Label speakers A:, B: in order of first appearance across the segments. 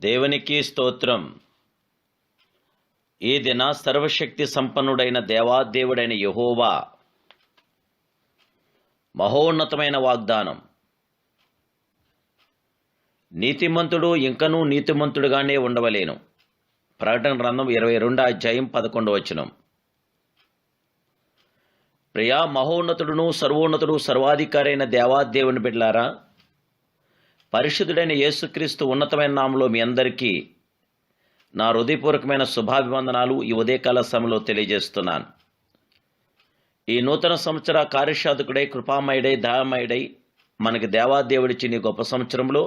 A: దేవునికి స్తోత్రం. ఈ దిన సర్వశక్తి సంపన్నుడైన దేవాదేవుడైన యెహోవా మహోన్నతమైన వాగ్దానం. నీతిమంతుడు ఇంకనూ నీతిమంతుడుగానే ఉండవలేను. ప్రకటన గ్రంథం 22:11. ప్రియా మహోన్నతుడును సర్వోన్నతుడు సర్వాధికారి అయిన దేవాదేవుని బిడ్డలారా, పరిశుద్ధుడైన యేసుక్రీస్తు ఉన్నతమైన నామములో మీ అందరికీ నా హృదయపూర్వకమైన శుభాభివందనాలు ఈ ఉదయకాల సమయంలో తెలియజేస్తున్నాను. ఈ నూతన సంవత్సర కార్యసాధకుడై కృపామయుడై దయామయుడై మనకి దేవాదేవుడిచ్చిన ఈ గొప్ప సంవత్సరంలో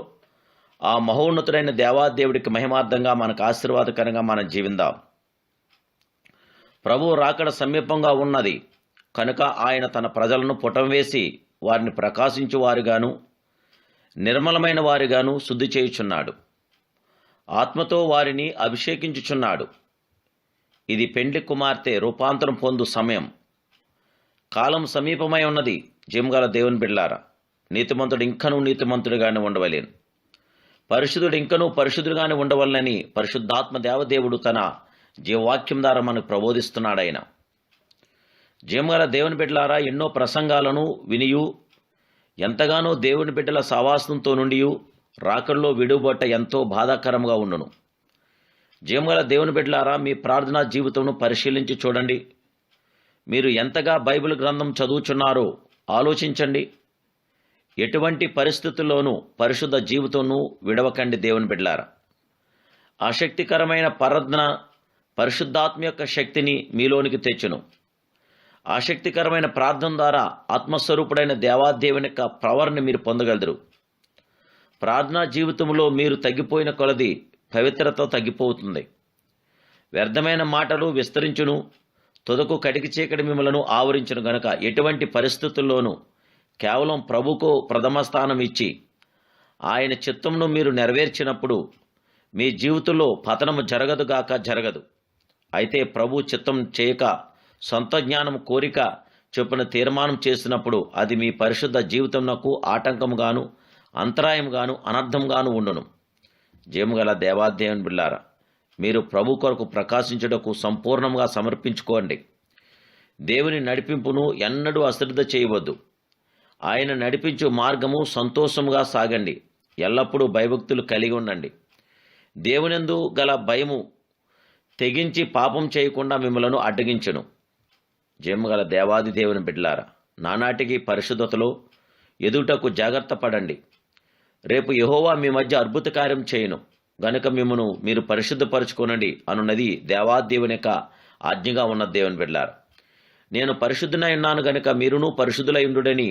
A: ఆ మహోన్నతుడైన దేవాదేవుడికి మహిమార్థంగా మనకు ఆశీర్వాదకరంగా మనం జీవిందాం. ప్రభువు రాకడ సమీపంగా ఉన్నది కనుక ఆయన తన ప్రజలను పుటం వేసి వారిని ప్రకాశించు వారుగాను నిర్మలమైన వారిగాను శుద్ధి చేయుచున్నాడు. ఆత్మతో వారిని అభిషేకించుచున్నాడు. ఇది పెండ్లి కుమార్తె రూపాంతరం పొందు సమయం. కాలం సమీపమై ఉన్నది. జీవగల దేవుని బిడ్డలారా, నీతిమంతుడు ఇంకనూ నీతిమంతుడిగానే ఉండవలేను, పరిశుద్ధుడు ఇంకనూ పరిశుద్ధుడిగానే ఉండవలనని పరిశుద్ధాత్మ దేవదేవుడు తన జీవవాక్యం ద్వారా మనకు ప్రబోధిస్తున్నాడు. ఆయన జీవగల దేవుని బిడ్డలారా, ఎన్నో ప్రసంగాలను వినియు ఎంతగానో దేవుని బిడ్డల సావాసంతో నుండి రాకల్లో విడుబట్ట ఎంతో బాధాకరంగా ఉండును. జీవగల దేవుని బిడ్డలారా, మీ ప్రార్థనా జీవితంను పరిశీలించి చూడండి. మీరు ఎంతగా బైబిల్ గ్రంథం చదువుచున్నారో ఆలోచించండి. ఎటువంటి పరిస్థితుల్లోనూ పరిశుద్ధ జీవితంను విడవకండి. దేవుని బిడ్డలారా, ఆసక్తికరమైన ప్రార్థన పరిశుద్ధాత్మ యొక్క శక్తిని మీలోనికి తెచ్చును. ఆసక్తికరమైన ప్రార్థన ద్వారా ఆత్మస్వరూపుడైన దేవాదేవుని యొక్క పవర్ని మీరు పొందగలరు. ప్రార్థనా జీవితంలో మీరు తగ్గిపోయిన కొలది పవిత్రత తగ్గిపోతుంది. వ్యర్థమైన మాటలు విస్తరించును. తుదకు కటికి చీకటి మిమ్మలను ఆవరించును. గనుక ఎటువంటి పరిస్థితుల్లోనూ కేవలం ప్రభుకు ప్రథమ స్థానం ఇచ్చి ఆయన చిత్తమును మీరు నెరవేర్చినప్పుడు మీ జీవితంలో పతనము జరగదు. అయితే ప్రభు చిత్తం చేయక సొంత జ్ఞానం కోరిక చొప్పున తీర్మానం చేసినప్పుడు అది మీ పరిశుద్ధ జీవితంకు ఆటంకంగాను అంతరాయంగాను అనర్థంగాను ఉండును. జీవగల దేవాదేవుని బిడ్డలారా, మీరు ప్రభు కొరకు ప్రకాశించుటకు సంపూర్ణంగా సమర్పించుకోండి. దేవుని నడిపింపును ఎన్నడూ అశ్రద్ధ చేయవద్దు. ఆయన నడిపించు మార్గము సంతోషముగా సాగండి. ఎల్లప్పుడూ భయభక్తులు కలిగి ఉండండి. దేవునియందు గల భయము తెగించి పాపం చేయకుండా మిమ్మలను అడ్డగించును. జీవగల దేవాది దేవుని బిడ్డలారా, నానాటికి పరిశుద్ధతలో ఎదుటకు జాగ్రత్త పడండి. రేపు యెహోవా మీ మధ్య అద్భుత కార్యం చేయను గనుక మిమ్మను మీరు పరిశుద్ధపరచుకోనండి అనున్నది దేవాదేవుని యొక్క ఆజ్ఞగా ఉన్న దేవుని బిడ్డలారా. నేను పరిశుద్ధునై ఉన్నాను గనుక మీరును పరిశుద్ధులై ఉండుడని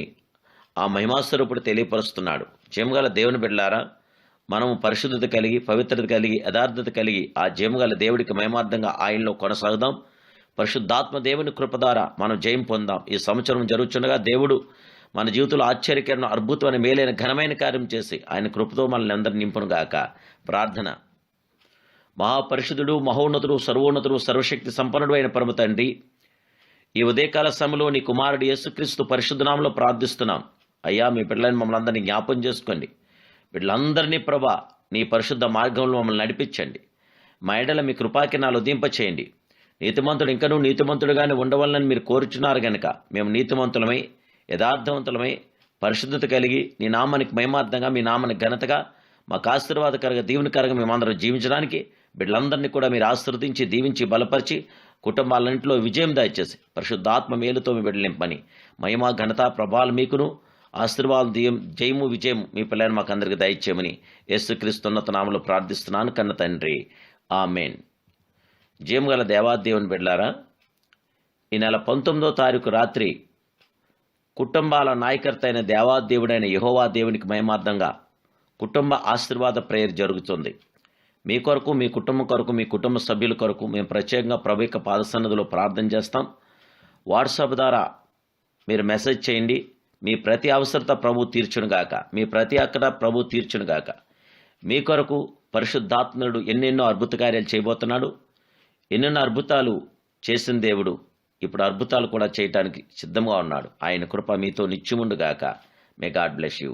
A: ఆ మహిమాస్వరూపుడు తెలియపరుస్తున్నాడు. జీవగల దేవుని బిడ్డలారా, మనము పరిశుద్ధత కలిగి పవిత్రత కలిగి యథార్థత కలిగి ఆ జీవగల దేవుడికి మహిమార్థంగా ఆయనలో కొనసాగుదాం. పరిశుద్ధాత్మ దేవుని కృప ద్వారా మనం జయం పొందాం. ఈ సంవత్సరం జరుగుతుండగా దేవుడు మన జీవితంలో ఆశ్చర్యకరమైన అద్భుతమైన మేలైన ఘనమైన కార్యం చేసి ఆయన కృపతో మనల్ని అందరినీ నింపునుగాక. ప్రార్థన. మహాపరిశుద్ధుడు మహోన్నతుడు సర్వోన్నతుడు సర్వశక్తి సంపన్నుడు అయిన పరమ తండ్రి, ఈ ఉదయకాల సమయంలో నీ కుమారుడు యేసుక్రీస్తు పరిశుద్ధ నామములో ప్రార్థిస్తున్నాం. అయ్యా, మీ బిడ్డలని మమ్మల్ని అందరినీ జ్ఞాపం చేసుకోండి. బిడ్డలందరినీ ప్రభా నీ పరిశుద్ధ మార్గంలో మమ్మల్ని నడిపించండి. మా ఎడల మీ కృపాకిరణాలు ఉదయింపచేయండి. నీతిమంతుడు ఇంకనూ నీతిమంతుడుగానే ఉండవాలని మీరు కోరుచున్నారు గనుక మేము నీతిమంతులమై యథార్థవంతులమై పరిశుద్ధత కలిగి నీ నామానికి మహిమార్థంగా మీ నామానికి ఘనతగా మాకు ఆశీర్వాదకరంగా దీవెనకరంగా మేమందరం జీవించడానికి బిడ్డలందరినీ కూడా మీరు ఆశీర్వదించి దీవించి బలపరిచి కుటుంబాలన్నింటిలో విజయం దయచేసి పరిశుద్ధాత్మ మేలుతో మీ బిడ్డలు నింపని మహిమ ఘనత ప్రభావాలు మీకును ఆశీర్వాదం జయము విజయం మీ పిల్లని మాకు అందరికీ దయచేయమని యేసుక్రీస్తు ఉన్నత నామములో ప్రార్థిస్తున్నాను కన్న తండ్రి, ఆమేన్. జీవగల దేవాదేవుని బిడ్డలారా, ఈ నెల 19వ తారీఖు రాత్రి కుటుంబాల నాయకర్త అయిన దేవాదేవుడైన యెహోవా దేవునికి మహిమార్థంగా కుటుంబ ఆశీర్వాద ప్రేయర్ జరుగుతుంది. మీ కొరకు, మీ కుటుంబం కొరకు, మీ కుటుంబ సభ్యుల కొరకు మేము ప్రత్యేకంగా ప్రభు యొక్క పాదసన్నిధిలో ప్రార్థన చేస్తాం. వాట్సాప్ ద్వారా మీరు మెసేజ్ చేయండి. మీ ప్రతి అవసరత ప్రభు తీర్చునుగాక. మీ ప్రతి అక్కడ ప్రభు తీర్చునుగాక. మీ కొరకు పరిశుద్ధాత్ముడు ఎన్నెన్నో అద్భుత కార్యాలు చేయబోతున్నాడు. ఎన్నెన్నో అద్భుతాలు చేసిన దేవుడు ఇప్పుడు అద్భుతాలు కూడా చేయటానికి సిద్ధంగా ఉన్నాడు. ఆయన కృప మీతో నిత్యముండుగాక. May God bless you.